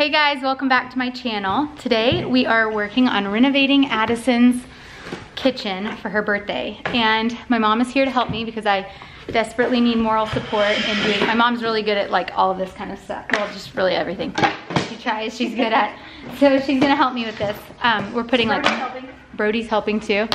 Hey guys, welcome back to my channel. Today we are working on renovating Addison's kitchen for her birthday. And my mom is here to help me because I desperately need moral support in doing, my mom's really good at like all of this kind of stuff. Well, just really everything she tries, she's good at. So she's gonna help me with this. We're putting like, Brody's helping too.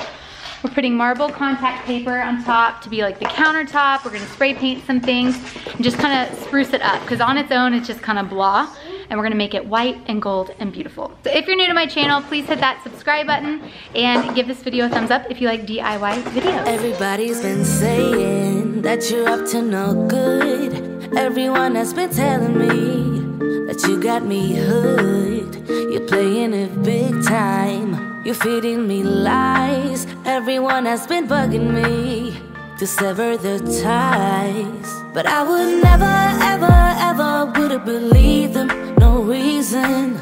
We're putting marble contact paper on top to be like the countertop. We're gonna spray paint some things and just kind of spruce it up because on its own it's just kind of blah. And we're gonna make it white and gold and beautiful. So if you're new to my channel, please hit that subscribe button and give this video a thumbs up if you like DIY videos. Everybody's been saying that you're up to no good. Everyone has been telling me that you got me hooked. You're playing it big time. You're feeding me lies. Everyone has been bugging me to sever the ties. But I would never, ever would have believed them. No reason.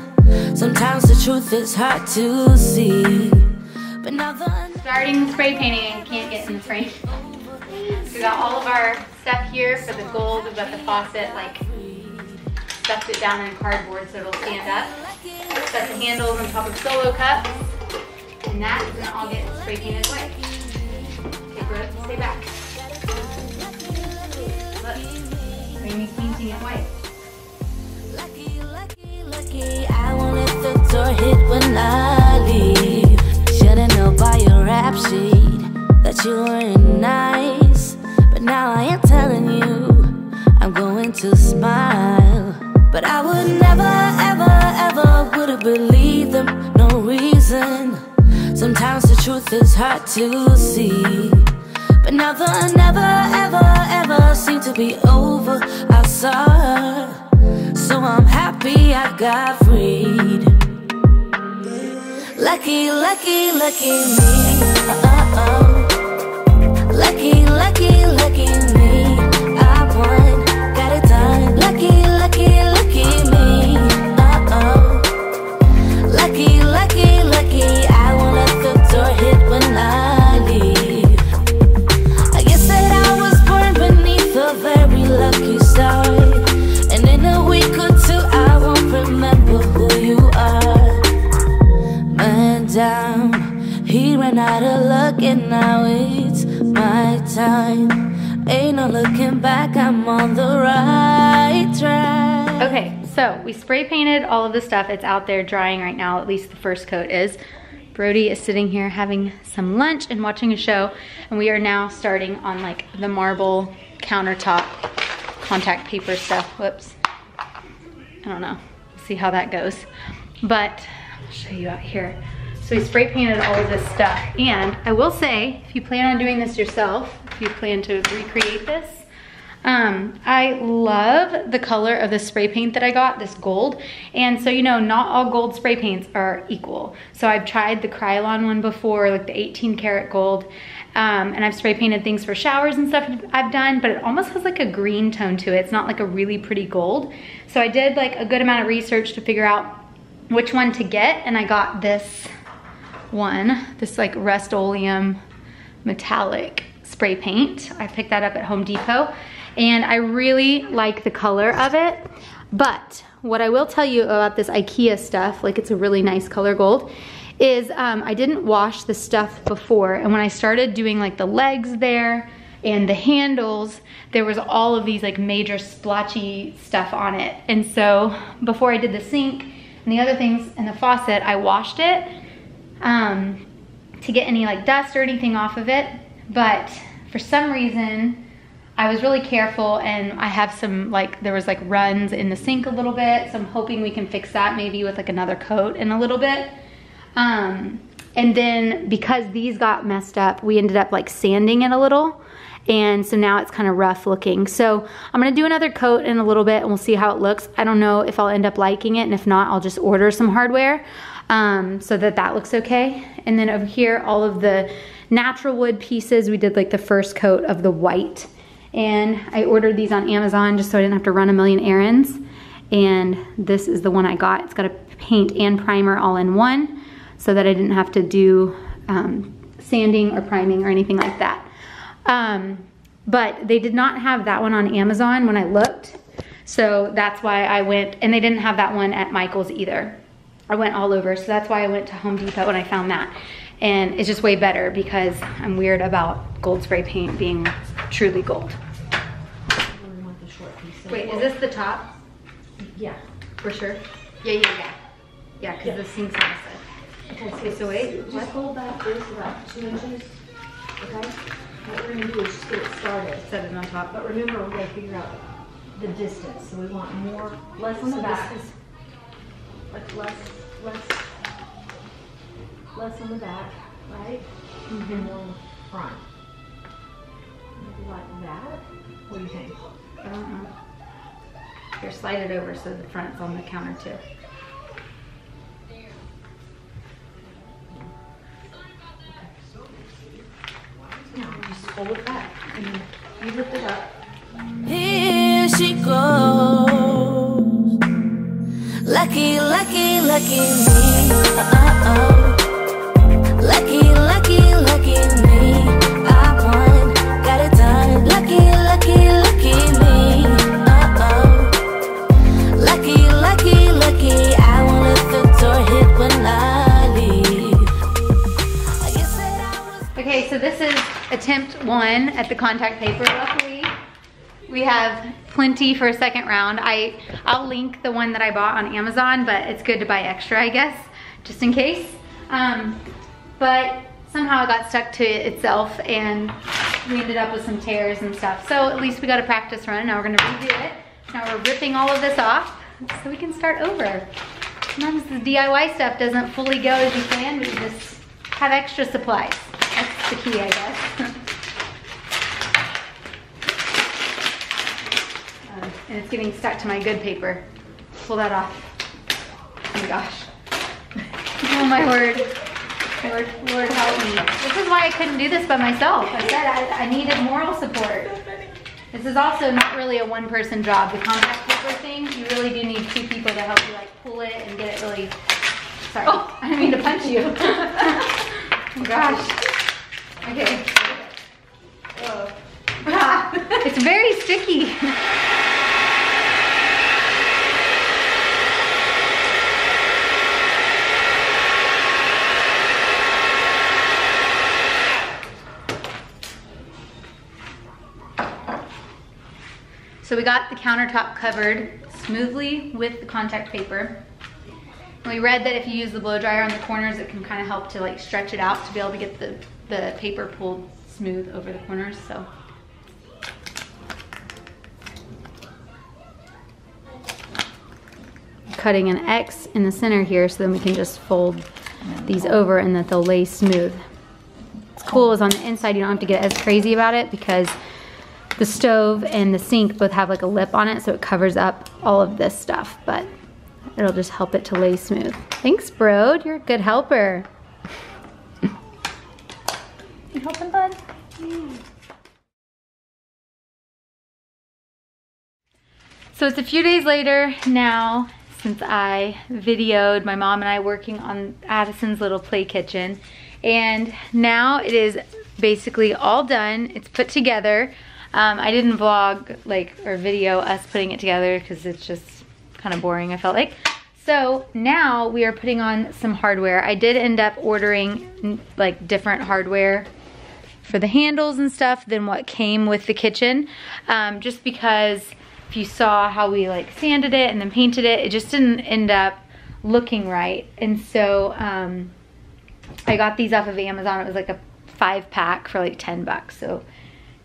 Sometimes the truth is hard to see. But now starting spray painting and can't get in the frame. We got all of our stuff here for the gold. We've got the faucet, like stuffed it down in cardboard so it'll stand up. Set the handles on top of solo cups. And that is gonna all get spray painted white. Okay, Brooke, stay back. Look, Amy's painting it white. Lucky, I won't let the door hit when I leave. Should've known by your rap sheet that you weren't nice. But now I am telling you, I'm going to smile. But I would never, ever would have believed them. No reason. Sometimes the truth is hard to see. But now the never, ever seemed to be over. I saw her. So I'm happy I got freed. Lucky, lucky, lucky me. Lucky, lucky, lucky me. I won, got it done. Lucky, lucky, lucky me. Lucky, lucky, lucky. I won't let the door hit when I leave. I guess that I was born beneath a very lucky star. And in a week or two, I won't remember who you are. Man down, he ran out of luck, and now it's my time. Ain't no looking back, I'm on the right track. Okay, so we spray painted all of the stuff. It's out there drying right now, at least the first coat is. Brody is sitting here having some lunch and watching a show, and we are now starting on like the marble countertop contact paper stuff. Whoops. I don't know. We'll see how that goes. But I'll show you out here. So we spray painted all of this stuff. And I will say, if you plan on doing this yourself, if you plan to recreate this, I love the color of the spray paint that I got, this gold. And so, you know, not all gold spray paints are equal. So I've tried the Krylon one before, like the 18 karat gold. And I've spray painted things for showers and stuff I've done, but it almost has like a green tone to it. It's not like a really pretty gold. So I did like a good amount of research to figure out which one to get, and I got this one, this like Rust-Oleum metallic spray paint. I picked that up at Home Depot, and I really like the color of it. But what I will tell you about this IKEA stuff, like it's a really nice color gold, is I didn't wash the stuff before, and when I started doing like the legs there and the handles, there was all of these like major splotchy stuff on it. And so before I did the sink and the other things in the faucet, I washed it to get any like dust or anything off of it. But for some reason, I was really careful, and I have some like, there was like runs in the sink a little bit, so I'm hoping we can fix that maybe with like another coat in a little bit. And then because these got messed up, we ended up like sanding it a little. And so now it's kind of rough looking. So I'm gonna do another coat in a little bit and we'll see how it looks. I don't know if I'll end up liking it, and if not, I'll just order some hardware so that looks okay. And then over here, all of the natural wood pieces, we did like the first coat of the white. And I ordered these on Amazon just so I didn't have to run a million errands. And this is the one I got. It's got a paint and primer all in one, so that I didn't have to do sanding or priming or anything like that. But they did not have that one on Amazon when I looked. So that's why I went, and they didn't have that one at Michael's either. I went all over, so that's why I went to Home Depot when I found that. And it's just way better because I'm weird about gold spray paint being truly gold. Wait, is this the top? Yeah. For sure? Yeah. Yeah, because the sink's on the side. Okay, so wait. Just hold back this about 2 inches, okay? What we're gonna do is just get it started. Set it on top. But remember, we're gonna figure out the distance. So we want less on the back. Like less on the back, right? And more front. Maybe like that. What do you think? I don't know. Here, slide it over so the front's on the counter too. Now, just fold it back and then you lift it up. Here she goes. Lucky, lucky, lucky me. Lucky, lucky, lucky me. I won, got it done. Lucky, lucky, lucky me. Lucky, lucky, lucky. I won't let the door hit when I leave. I guess that I was. Okay, so this is attempt 1 at the contact paper. Luckily, we have plenty for a second round. I'll link the one that I bought on Amazon, but it's good to buy extra, I guess, just in case. But somehow it got stuck to itself and we ended up with some tears and stuff. So at least we got a practice run. Now we're gonna redo it. Now we're ripping all of this off so we can start over. Sometimes the DIY stuff doesn't fully go as you plan, but you just have extra supplies. That's the key, I guess. And it's getting stuck to my good paper. Pull that off. Oh my gosh. Oh my word. Lord help me. This is why I couldn't do this by myself. I said I needed moral support. This is also not really a one-person job. The contact paper thing, you really do need 2 people to help you like pull it and get it really, sorry. Oh, I didn't mean to punch you. Oh my gosh. Okay. Whoa. Ah, it's very sticky. So we got the countertop covered smoothly with the contact paper. And we read that if you use the blow dryer on the corners, it can kind of help to like stretch it out to be able to get the paper pulled smooth over the corners, so. Cutting an X in the center here so then we can just fold these over and that they'll lay smooth. What's cool is on the inside you don't have to get as crazy about it because the stove and the sink both have like a lip on it, so it covers up all of this stuff, but it'll just help it to lay smooth. Thanks, Brode. You're a good helper. You helping, bud? So it's a few days later now since I videoed my mom and I working on Addison's little play kitchen, and now it is basically all done. It's put together. I didn't vlog or video us putting it together because it's just kind of boring, I felt like. So now we are putting on some hardware. I did end up ordering like different hardware for the handles and stuff than what came with the kitchen, just because if you saw how we like sanded it and then painted it, it just didn't end up looking right. And so I got these off of Amazon. It was like a 5-pack for like 10 bucks. So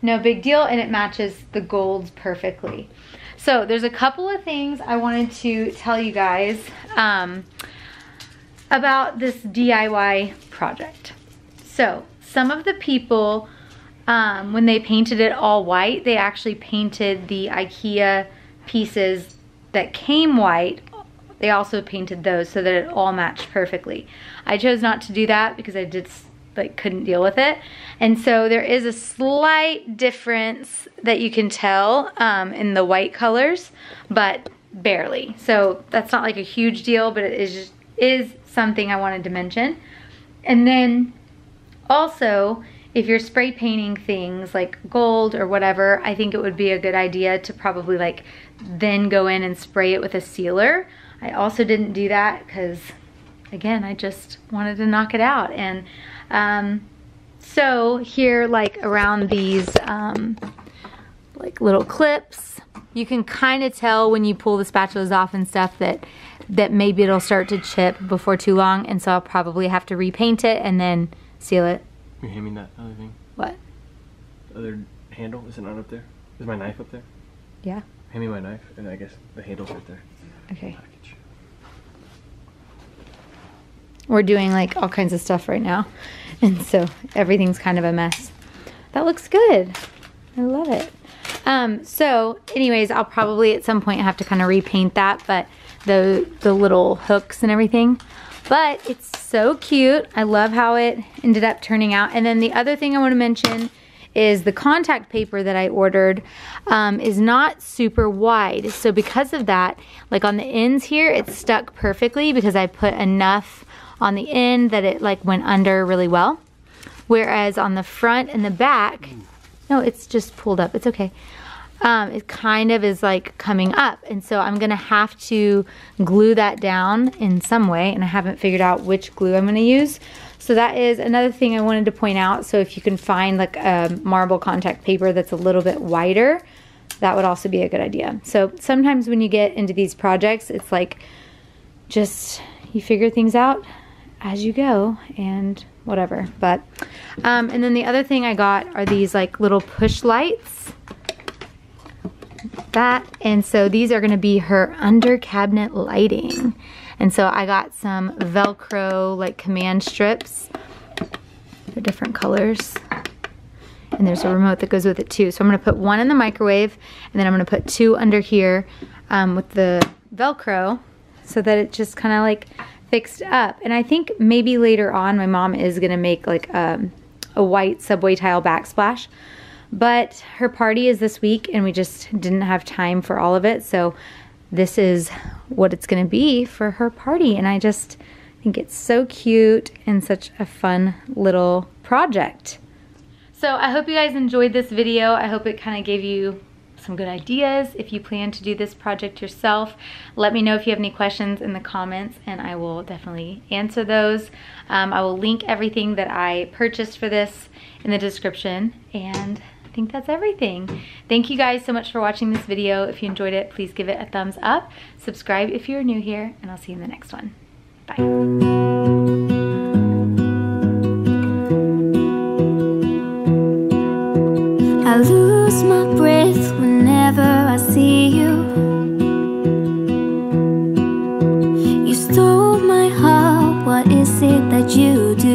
no big deal, and it matches the golds perfectly. So there's a couple of things I wanted to tell you guys about this DIY project. So some of the people, when they painted it all white, they actually painted the IKEA pieces that came white. They also painted those so that it all matched perfectly. I chose not to do that because I just couldn't deal with it. And so there is a slight difference that you can tell in the white colors, but barely. So that's not like a huge deal, but it is something I wanted to mention. And then also, if you're spray painting things like gold or whatever, I think it would be a good idea to probably like then go in and spray it with a sealer. I also didn't do that because, again, I just wanted to knock it out. And so here, like around these like little clips, you can kind of tell when you pull the spatulas off and stuff that maybe it'll start to chip before too long, and so I'll probably have to repaint it and then seal it. You're handing that other thing? What? The other handle? Is it not up there? Is my knife up there? Yeah. Hand me my knife, and I guess the handle's right there. Okay. Package. We're doing like all kinds of stuff right now, and so everything's kind of a mess. That looks good. I love it. So anyways, I'll probably at some point have to kind of repaint that, but the little hooks and everything. But it's so cute. I love how it ended up turning out. And then the other thing I want to mention is the contact paper that I ordered is not super wide. So because of that, like on the ends here, it's stuck perfectly because I put enough on the end that it like went under really well. Whereas on the front and the back, no, it's just pulled up. It's okay. It kind of is like coming up, and so I'm gonna have to glue that down in some way, and I haven't figured out which glue I'm gonna use. So that is another thing I wanted to point out. So if you can find like a marble contact paper that's a little bit wider, that would also be a good idea. So sometimes when you get into these projects, it's like just you figure things out as you go and whatever. But and then the other thing I got are these like little push lights. And so these are going to be her under cabinet lighting, and so I got some Velcro like command strips. They're different colors, and there's a remote that goes with it too. So I'm going to put one in the microwave, and then I'm going to put two under here with the Velcro so that it just kind of like fixed up. And I think maybe later on my mom is going to make like a white subway tile backsplash. But her party is this week, and we just didn't have time for all of it. So this is what it's going to be for her party. And I just think it's so cute and such a fun little project. So I hope you guys enjoyed this video. I hope it kind of gave you some good ideas if you plan to do this project yourself. Let me know if you have any questions in the comments, and I will definitely answer those. I will link everything that I purchased for this in the description, and I think that's everything. Thank you guys so much for watching this video. If you enjoyed it, please give it a thumbs up. Subscribe if you're new here, and I'll see you in the next one. Bye. I lose my breath whenever I see you. You stole my heart, what is it that you do?